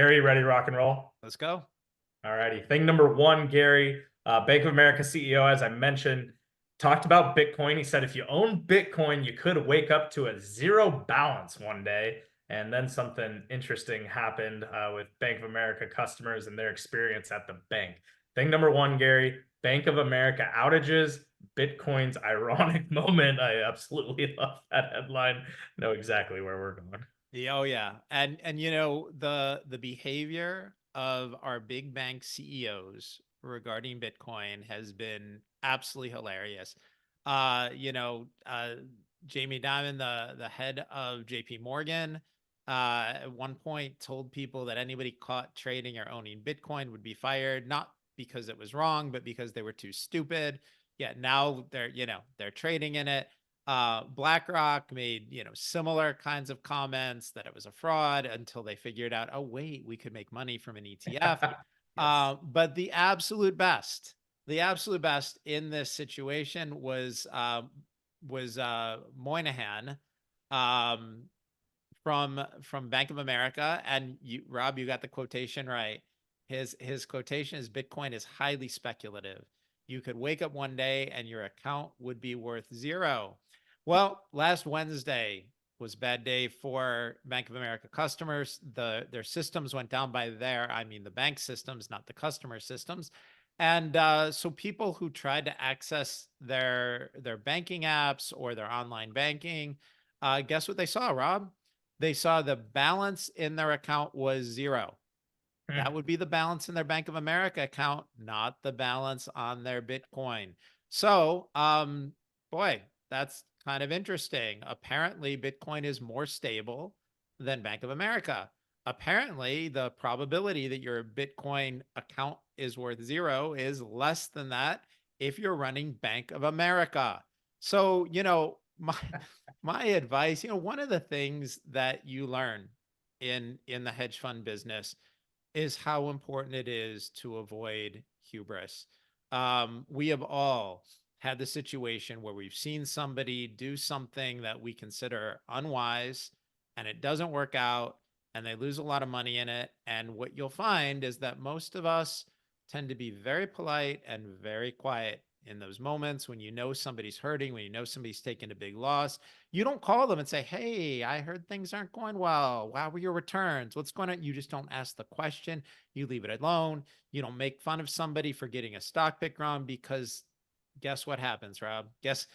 Gary, ready to rock and roll? Let's go. All righty. Thing number one, Gary, Bank of America CEO, as I mentioned, talked about Bitcoin. He said if you own Bitcoin, you could wake up to a zero balance one day. And then something interesting happened with Bank of America customers and their experience at the bank. Thing number one, Gary, Bank of America outages, Bitcoin's ironic moment. I absolutely love that headline. Know exactly where we're going. Yeah, oh yeah. And you know, the behavior of our big bank CEOs regarding Bitcoin has been absolutely hilarious. You know, Jamie Dimon, the head of JP Morgan, at one point told people that anybody caught trading or owning Bitcoin would be fired, not because it was wrong, but because they were too stupid. Yeah, now they're trading in it. BlackRock made, similar kinds of comments that it was a fraud until they figured out, oh, wait, we could make money from an ETF. Yes. But the absolute best in this situation was Moynihan, um, from Bank of America. And you, Rob, you got the quotation right. His quotation is Bitcoin is highly speculative. You could wake up one day and your account would be worth zero. Well, last Wednesday was a bad day for Bank of America customers. Their systems went down by I mean the bank systems, not the customer systems. And so people who tried to access their banking apps or their online banking, guess what they saw, Rob? They saw the balance in their account was zero. That would be the balance in their Bank of America account, not the balance on their Bitcoin. So, boy, that's kind of interesting. Apparently, Bitcoin is more stable than Bank of America. Apparently, the probability that your Bitcoin account is worth zero is less than that if you're running Bank of America. So, my advice, one of the things that you learn in the hedge fund business is how important it is to avoid hubris. We have all had the situation where we've seen somebody do something that we consider unwise and it doesn't work out and they lose a lot of money in it. And what you'll find is that most of us tend to be very polite and very quiet in those moments when somebody's hurting, when somebody's taking a big loss. You don't call them and say, hey, I heard things aren't going well. How were your returns? What's going on? You just don't ask the question. You leave it alone. You don't make fun of somebody for getting a stock pick wrong, because guess what happens, Rob? Guess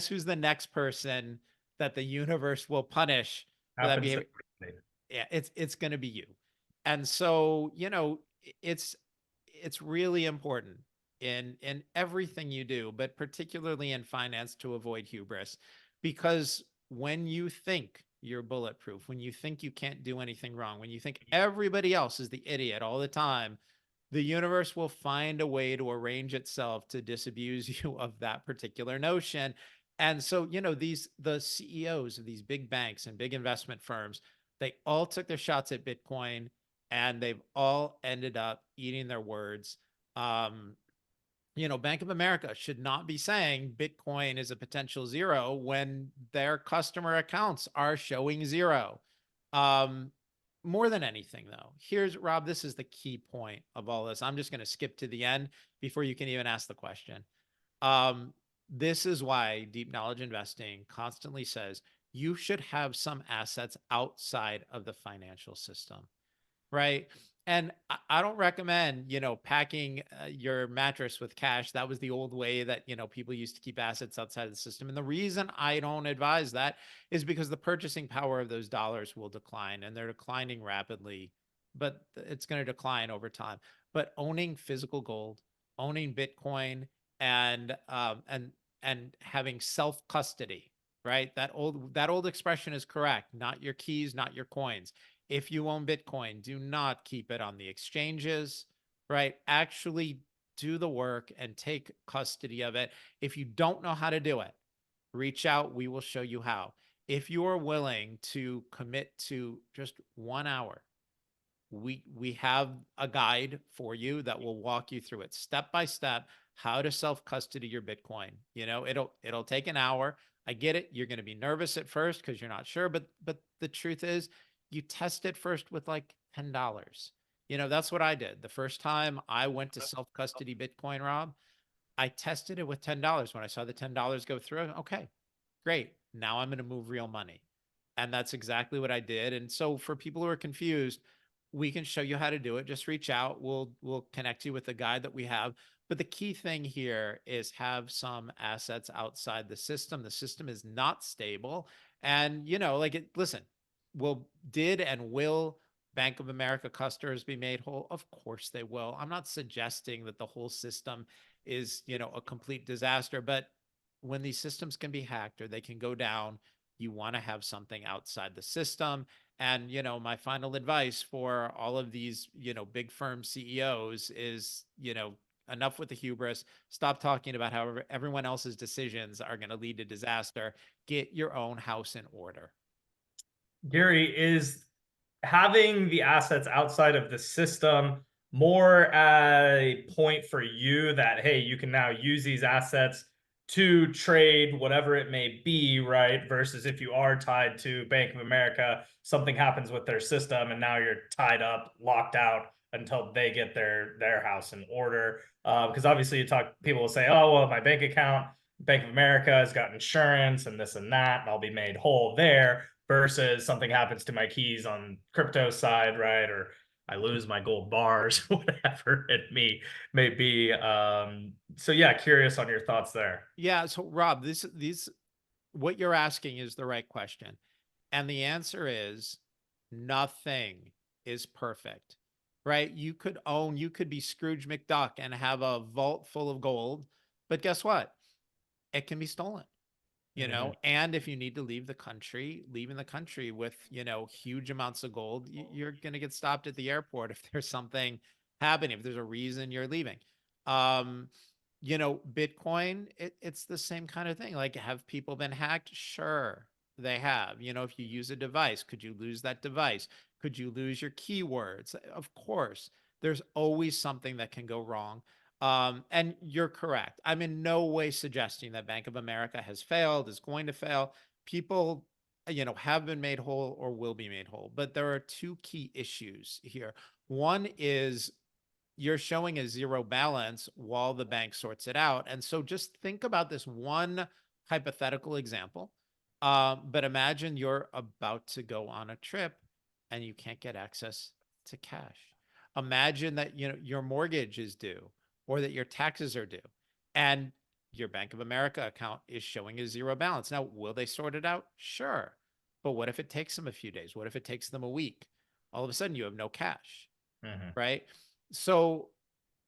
who's the next person that the universe will punish for that Happens to behavior? everybody. Yeah, it's going to be you. And so, it's really important in everything you do, but particularly in finance, to avoid hubris, because when you think you're bulletproof, when you think you can't do anything wrong, when you think everybody else is the idiot all the time, the universe will find a way to arrange itself to disabuse you of that particular notion. And so, the CEOs of these big banks and big investment firms, they all took their shots at Bitcoin and they've all ended up eating their words. Um, Bank of America should not be saying Bitcoin is a potential zero when their customer accounts are showing zero. Um, More than anything, though, here's Rob. This is the key point of all this. I'm just going to skip to the end before you can even ask the question. This is why deep knowledge investing constantly says you should have some assets outside of the financial system, right? And I don't recommend, packing your mattress with cash. That was the old way that, people used to keep assets outside of the system. And the reason I don't advise that is because the purchasing power of those dollars will decline, and they're declining rapidly, but it's going to decline over time. But owning physical gold, owning Bitcoin, and having self custody, right? That old expression is correct. Not your keys, not your coins. If you own Bitcoin, do not keep it on the exchanges, right? Actually do the work and take custody of it. If you don't know how to do it, reach out. We will show you how. If you are willing to commit to just 1 hour, we have a guide for you that will walk you through it step by step, how to self custody your Bitcoin. It'll take an hour. I get it. You're going to be nervous at first because you're not sure, but the truth is, you test it first with like $10. That's what I did. The first time I went to self-custody Bitcoin, Rob, I tested it with $10. When I saw the $10 go through, okay, great. Now I'm going to move real money. And that's exactly what I did. And so for people who are confused, we can show you how to do it. Just reach out. We'll connect you with the guide that we have. But the key thing here is have some assets outside the system. The system is not stable. And listen, did and will Bank of America customers be made whole? Of course they will. I'm not suggesting that the whole system is, a complete disaster, but when these systems can be hacked or they can go down, you want to have something outside the system. And, my final advice for all of these, big firm CEOs is, enough with the hubris. Stop talking about how everyone else's decisions are going to lead to disaster. Get your own house in order. Gary, is having the assets outside of the system more a point for you that, hey, you can now use these assets to trade whatever it may be, right? Versus if you are tied to Bank of America, something happens with their system and now you're tied up, locked out until they get their house in order. Because obviously people will say, oh, well, my bank account, Bank of America has got insurance and this and that, and I'll be made whole there, versus something happens to my keys on crypto side, right? Or I lose my gold bars, whatever it may be. So yeah, curious on your thoughts there. Yeah. So Rob, these what you're asking is the right question. And the answer is nothing is perfect, right? You could be Scrooge McDuck and have a vault full of gold, but guess what? It can be stolen, Mm-hmm. and if you need to leave the country, leaving the country with, huge amounts of gold, you're going to get stopped at the airport if there's something happening, if there's a reason you're leaving. Um, Bitcoin, it's the same kind of thing. Like, have people been hacked? Sure, they have. If you use a device, could you lose that device? Could you lose your keywords? Of course, there's always something that can go wrong. And you're correct. I'm in no way suggesting that Bank of America has failed, is going to fail. People, have been made whole or will be made whole. But there are two key issues here. One is you're showing a zero balance while the bank sorts it out. And so just think about this one hypothetical example. But imagine you're about to go on a trip and you can't get access to cash. Imagine that your mortgage is due or that your taxes are due and your Bank of America account is showing a zero balance. Now, will they sort it out? Sure. But what if it takes them a few days? What if it takes them a week? All of a sudden you have no cash, Mm-hmm. right? So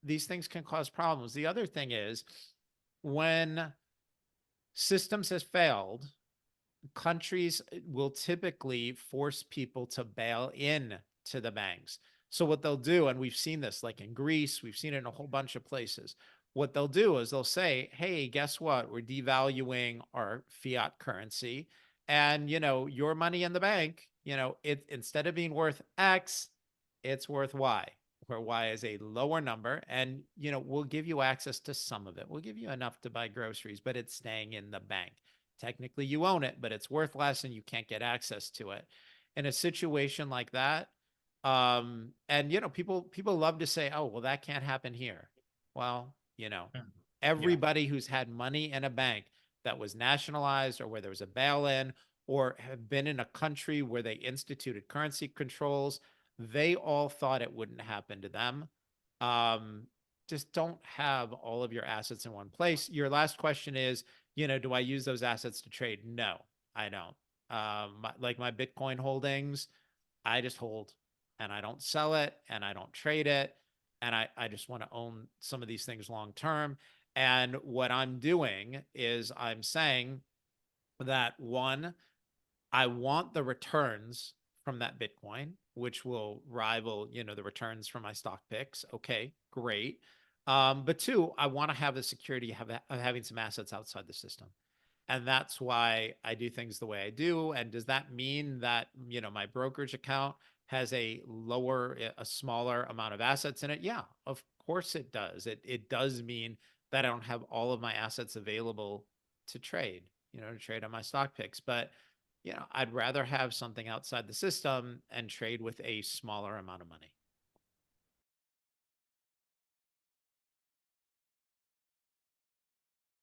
these things can cause problems. The other thing is when systems has failed, countries will typically force people to bail in to the banks. So what they'll do, and we've seen this like in Greece, we've seen it in a whole bunch of places. What they'll do is they'll say, hey, guess what? We're devaluing our fiat currency. And your money in the bank, it instead of being worth X, it's worth Y, where Y is a lower number. And we'll give you access to some of it. We'll give you enough to buy groceries, but it's staying in the bank. Technically, you own it, but it's worth less and you can't get access to it. In a situation like that, and people love to say, oh, well, that can't happen here. Well, Yeah. everybody who's had money in a bank that was nationalized or where there was a bail-in or have been in a country where they instituted currency controls, they all thought it wouldn't happen to them. Um, just don't have all of your assets in one place. Your last question is, do I use those assets to trade? No, I don't. Like my Bitcoin holdings, I just hold and I don't sell it and I don't trade it. And I just want to own some of these things long term. And what I'm doing is I'm saying that one, I want the returns from that Bitcoin, which will rival, the returns from my stock picks. Okay, great. But two, I want to have the security of having some assets outside the system. And that's why I do things the way I do. And does that mean that, my brokerage account has a smaller amount of assets in it? Yeah, of course it does. It does mean that I don't have all of my assets available to trade, to trade on my stock picks. But, I'd rather have something outside the system and trade with a smaller amount of money.